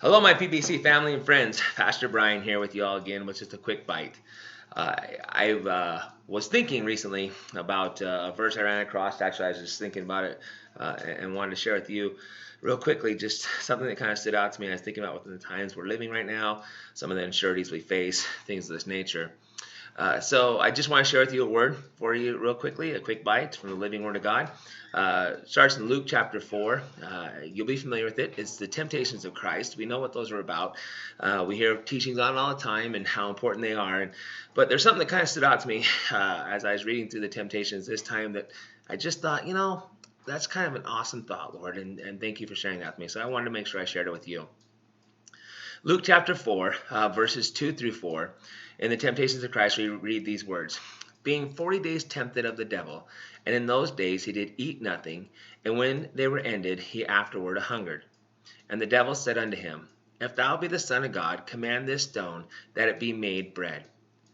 Hello, my PBC family and friends. Pastor Brian here with you all again with just a quick bite. I was thinking recently about a verse I ran across. Actually, I was just thinking about it and wanted to share with you real quickly just something that kind of stood out to me. I was thinking about within the times we're living right now, some of the unsureties we face, things of this nature. So I just want to share with you a word for you real quickly, a quick bite from the living word of God. Starts in Luke chapter 4. You'll be familiar with it. It's the temptations of Christ. We know what those are about. We hear teachings on all the time and how important they are. But there's something that kind of stood out to me as I was reading through the temptations this time that I just thought, that's kind of an awesome thought, Lord, and thank you for sharing that with me. So I wanted to make sure I shared it with you. Luke chapter 4, verses 2 through 4. In the temptations of Christ, we read these words. Being 40 days tempted of the devil, and in those days he did eat nothing, and when they were ended, he afterward hungered. And the devil said unto him, If thou be the Son of God, command this stone that it be made bread.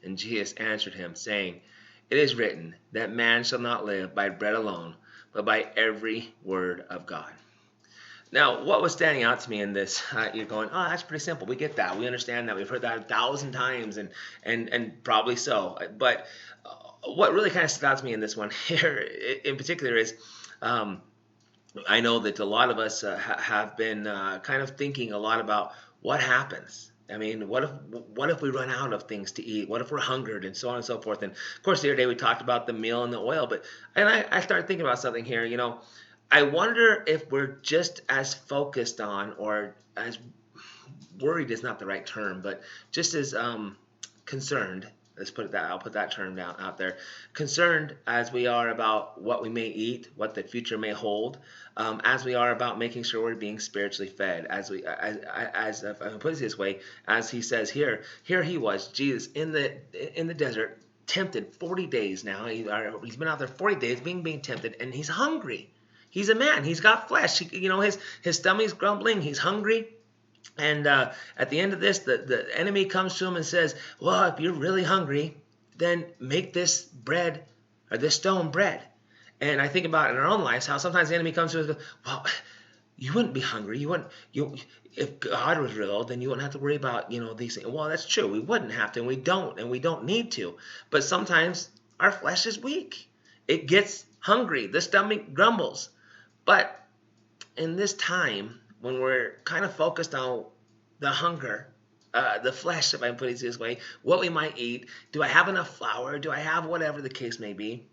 And Jesus answered him, saying, It is written, that man shall not live by bread alone, but by every word of God. Now, what was standing out to me in this, you're going, oh, that's pretty simple. We get that. We understand that. We've heard that 1,000 times, and probably so. But what really kind of stood out to me in this one here in particular is I know that a lot of us have been kind of thinking a lot about what happens. I mean, what if we run out of things to eat? What if we're hungered and so on and so forth? And, of course, the other day we talked about the meal and the oil. And I started thinking about something here, I wonder if we're just as focused on, or as worried is not the right term, but just as concerned, I'll put that term down out there, concerned as we are about what we may eat, what the future may hold, as we are about making sure we're being spiritually fed, as if I can put it this way, as he says here he was, Jesus, in the desert, tempted 40 days now. He's been out there 40 days being tempted, and he's hungry. He's a man. He's got flesh. His stomach's grumbling. He's hungry. And at the end of this, the enemy comes to him and says, well, if you're really hungry, then make this bread or this stone bread. And I think about in our own lives how sometimes the enemy comes to us and goes, well, you wouldn't be hungry. If God was real, then you wouldn't have to worry about, these things. Well, that's true. We wouldn't have to, and we don't need to. But sometimes our flesh is weak. It gets hungry. The stomach grumbles. But in this time, when we're kind of focused on the hunger, the flesh, if I can put it this way, what we might eat, do I have enough flour? Do I have whatever the case may be?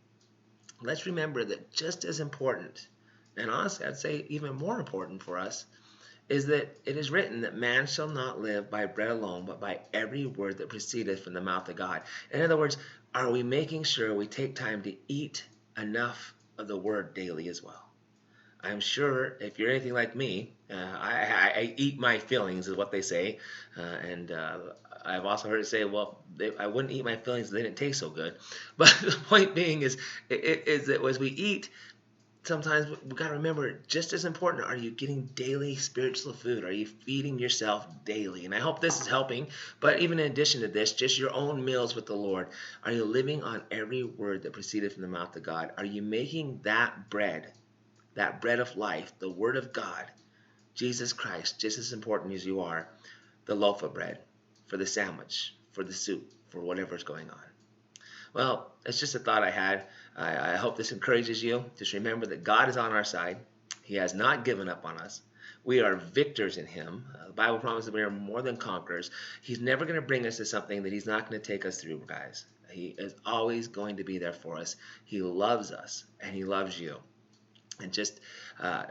Let's remember that just as important, and honestly, I'd say even more important for us, is that it is written that man shall not live by bread alone, but by every word that proceedeth from the mouth of God. In other words, are we making sure we take time to eat enough of the word daily as well? I'm sure if you're anything like me, I eat my feelings, is what they say. And I've also heard it say, well, I wouldn't eat my feelings if they didn't taste so good. But the point being is that as we eat, sometimes we've got to remember, just as important, are you getting daily spiritual food? Are you feeding yourself daily? And I hope this is helping. But even in addition to this, just your own meals with the Lord. Are you living on every word that proceeded from the mouth of God? Are you making that bread of life, the Word of God, Jesus Christ, just as important as you are, the loaf of bread, for the sandwich, for the soup, for whatever's going on? Well, it's just a thought I had. I hope this encourages you. Just remember that God is on our side. He has not given up on us. We are victors in Him. The Bible promises that we are more than conquerors. He's never going to bring us to something that He's not going to take us through, guys. He is always going to be there for us. He loves us, and He loves you. And just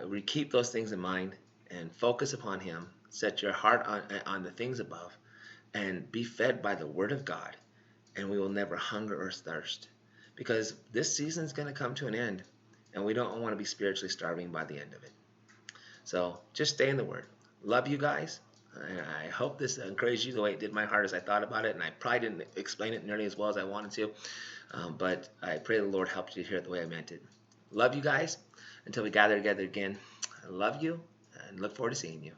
we keep those things in mind and focus upon Him. Set your heart on the things above and be fed by the Word of God. And we will never hunger or thirst, because this season is going to come to an end, and we don't want to be spiritually starving by the end of it. So just stay in the Word. Love you guys. And I hope this encouraged you the way it did my heart as I thought about it. And I probably didn't explain it nearly as well as I wanted to. But I pray the Lord helped you to hear it the way I meant it. Love you guys. Until we gather together again, I love you and look forward to seeing you.